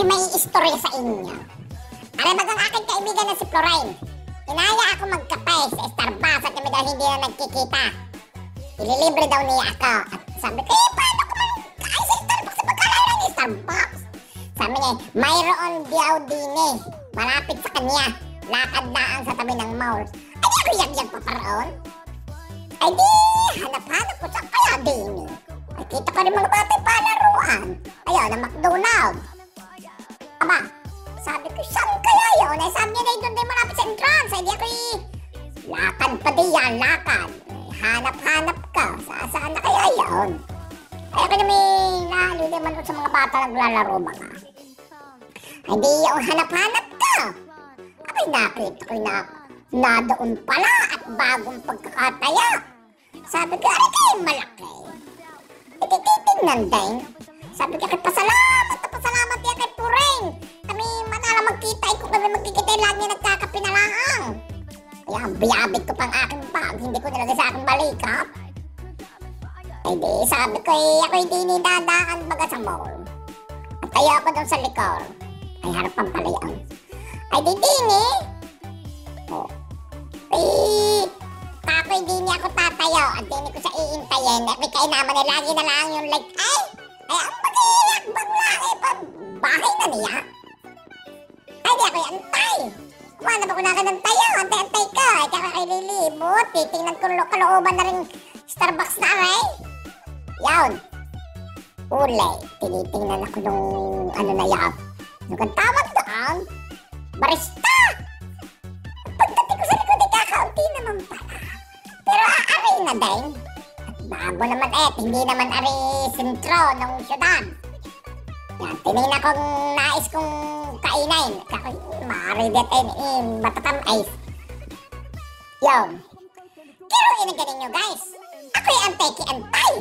ako'y may istorya sa inyo. Alam mo ang aking kaibigan na si Florine. Inaya ako magkape sa Starbucks at kami dahil hindi na nagkikita. Ililibre daw niya ako. At sabi ko, paano ko magkain sa Starbucks? Sa pagkalayo ng Starbucks. Sabi niya, mayroon diyaw din eh. Malapit sa kanya. Lakad daan sa tabi ng mall. Ay di ako yag-yag pa paroon. Ay di, hanap-hanap ko sa kaya din eh. Ay kita ko rin mga batay palaruan. Ayaw na McDonald's. Aba, sabi ko, saan kaya yun? Ay sabi niya na doon din malapit sa entrance. Ay di ako lakad pa di yan, lakad. Hanap-hanap ka. Saan na kaya yun? Ay ako na may naliliman ko sa mga bata naglalaro mga. Ay di yung hanap-hanap ka. Ako'y nakita ko na doon pala at bagong pagkakataya. Sabi ko, ay kayo malaki. Titignan din. Sabi ko, pasalamat yan kay Pureng. Kami manala magkita, kung kami magkikita, lagi nagkakapinalaang. Kaya biyabit ko pang aking bag, hindi ko nilagay sa aking balikap. Ay di, sabi ko, ako'y dinidadaan baga sa mall. At tayo ako doon sa likor. Ay harapan pala yan. Ay di dini. Oh. Ay, tako'y dini ako tatayo. At dini ko sa iintayin. At may kainaman na lagi na lang yung like, ay ang mag-iiyak bang laki pa. Bahay na niya. Ay di ako'y antay. Kumanap ako na ka ng tayo. Antay-antay ka. Ay kakakay lilibot. Titingnan ko kalooban na rin Starbucks na aray. Yawn. Ulay. Tinitingnan ako nung ano na yan. Yung kang tawag doon. Barista! Pagdating ko sa likod, kakaunti naman pala. Pero aaray na din. At bago naman hindi naman ari sentro ng syudad. Yan, tinignan kong nais kong kainain. Maaari dito matatam ice. Yo. Kiruin ang ganin nyo guys. Ako'y antay ki antay.